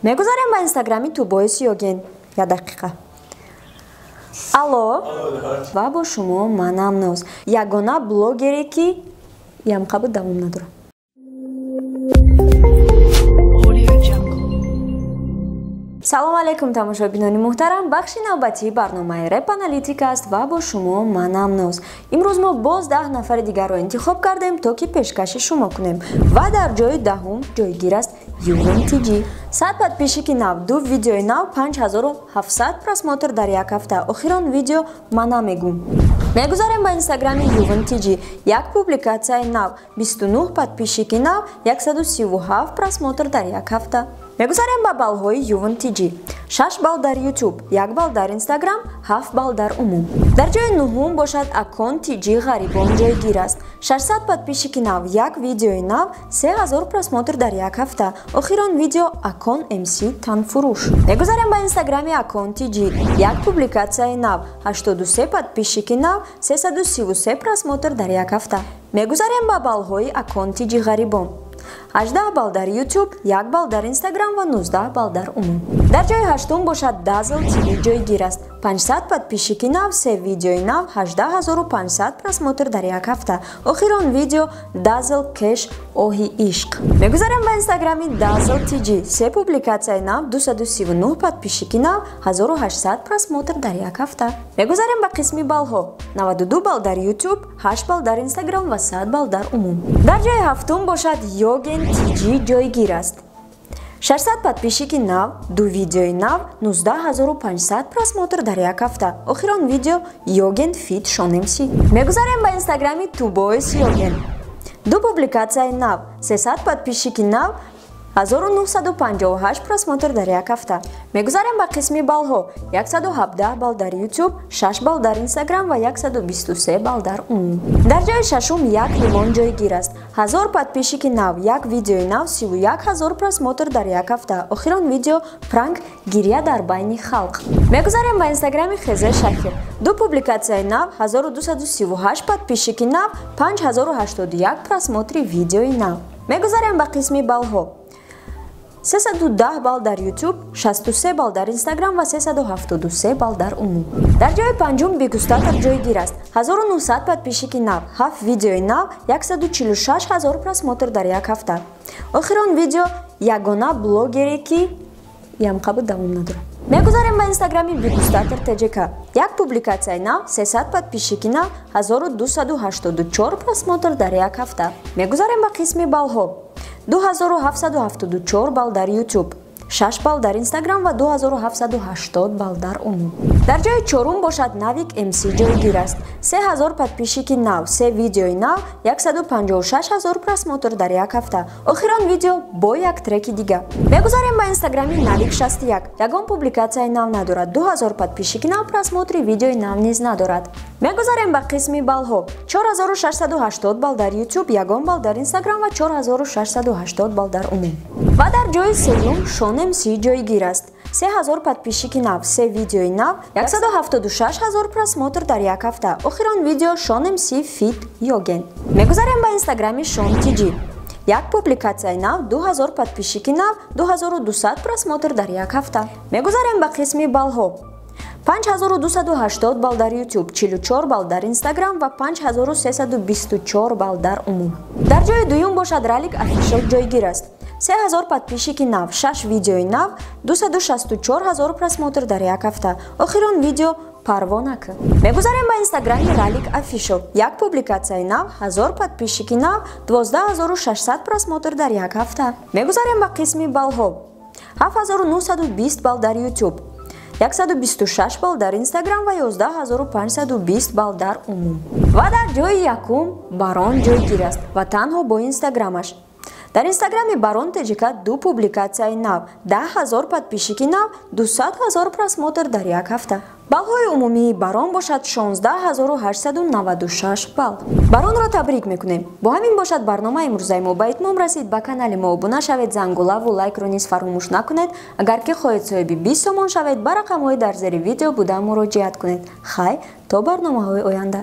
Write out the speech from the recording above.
мегузарем ба инстаграми тубоис йоген. Я дақиқа. Алло. Ва бо шумо манам Ноз. Ягона блогере ки ямқабу давом надорам. салом алейкум тамошобинони муҳтарам. бахши навбатии барномаи рэп аналитика аст ва бо шумо манам Ноз. имрӯз мо боз 10 нафари дигарро интихоб кардем то ки пешкаши шумо кунем ва дар ҷои даҳум ҷойгир аст RAP.TJ. 100 подписчики нав, 2 видеои нав, 5700 просмотр дар як ҳафта. охирон видео мана мегум. мегузарем ба инстаграми RAP.TJ. як публикатсияи нав, 29 подписчики нав, 137 просмотр дар як ҳафта. мегузарем ба баллҳои RAP.TJ. 6 балл дар YouTube, 1 балл дар Instagram, 7 балл дар умум. дар ҷои нуҳум бошад аккаунт TJ ғарибон ҷойгир аст. 600 подписчики нав, 1 видеои нав, 3000 просмотр дар як ҳафта. охирон видео аккаунт MC танфурӯш. мегузарем ба инстаграми аккаунт TJ. як публикатсияи нав, 83 подписчики нав, 333 просмотр дар як ҳафта. мегузарем ба баллҳои аккаунт TJ ғарибон. 18 балл дар YouTube, 1 балл дар Instagram ва 19 балл дар умум. дар ҷои ҳаштум бошад Dazzle TV ҷойгир аст. 500 подписчики нав, 3 видеои нав, 18500 просмотр дар як ҳафта. охирон видео Dazzle Cash оҳи ишқ. мегузарем ба инстаграми Dazzle TJ. 3 публикатсияи нав, 239 подписчики нав, 1800 просмотр дар як ҳафта. мегузарем ба қисми баллҳо. 92 балл дар YouTube, 8 балл дар Instagram ва 100 балл дар умум. дар ҷои ҳафтум бошад Yogen TJ ҷойгир аст. 600 подписчики нав, 2 видеои нав, 19500 просмотр дар як ҳафта. охирон видео Yogen Fit Sean MC. мегузарем ба инстаграми тубоис Yogen. 2 публикатсияи нав, 300 подписчики нав, 1958 просмотр дар як ҳафта. мегузарем ба қисми баллҳо. 117 балл дар YouTube, 6 балл дар Instagram ва 123 балл дар умум. дар ҷои шашум як лимон ҷойгир аст. 1000 подписчики нав, 1 видеои нав, 31000 просмотр дар як ҳафта. охирон видео пранк гирья дар байни халқ. мегузарем ба инстаграми Хезе Шакир. 2 публикатсияи нав, 1238 подписчики нав, 5081 просмотри видеои нав. мегузарем ба қисми баллҳо. 310 балл дар YouTube, 63 балл дар Instagram ва 373 балл дар умум. дар ҷои панҷум Бигустатор ҷойгир аст. 1900 подписчики нав, 7 видеои нав, 146000 просмотр дар як ҳафта. охирон видео ягона блогере ки ямқабу давом надорам. мегузарем ба инстаграми RAP.TJ. як публикатсияи нав, 300 подписчики нав, 1284 просмотр дар як ҳафта. мегузарем ба қисми баллҳо. 2774 балл дар YouTube, 6 балл дар Instagram ва 2780 балл дар умум. дар ҷои чорум бошад Navik MC ҷойгир аст. 3000 подписчики нав, 3 видеои нав, 156000 просмотр дар як ҳафта. охирон видео бо як треки дига. мегузарем ба инстаграми Navik 61. ягон публикатсияи нав надорад. 2000 подписчики нав, просмотри видеои нав низ надорад. мегузарем ба қисми баллҳо. 4680 балл дар YouTube, 1 балл дар Instagram ва 4680 балл дар умум. ва дар ҷои сеюм Sean MC ҷойгир аст. 3000 подписчики нав, 3 видеои нав, 176000 просмотр дар як ҳафта. охирон видео Sean MC Fit Yogen. мегузарем ба инстаграми Sean TJ. як публикатсияи нав, 2000 подписчики нав, 2200 просмотр дар як ҳафта. мегузарем ба қисми баллҳо. 5280 балл дар YouTube, 44 балл дар Instagram ва 5324 балл дар умум. дар ҷои дуюм бошад Ralik Official ҷойгир аст. 3000 подписчики нав, 6 видеои нав, 264000 просмотр дар як ҳафта. охирон видео Парвонака. мегузарем ба инстаграми Ralik Official. як публикатсияи нав, 1000 подписчики нав, 12600 просмотр дар як ҳафта. мегузарем ба қисми баллҳо. 7920 балл дар YouTube, 126 балл дар Instagram ва 11520 балл дар умум. ва дар ҷои якум Барон ҷойгир аст ва танҳо бо инстаграмаш. дар инстаграми RAP.TJ 2 публикатсияи нав, 10000 подписчики нав, 200000 просмотр дар як ҳафта. баллҳои умумии Барон бошад 16896 балл. Баронро табрик мекунем. бо ҳамин бошад барномаи имрӯзаи мо ба итмом расид. ба канали мо обуна шавед, зангулаву лайкро низ фаромӯш накунед. агар ки хоҳед соҳиби 20 сомон шавед, ба рақамҳои дар зери видео буда муроҷиат кунед. хай, то барномаҳои оянда.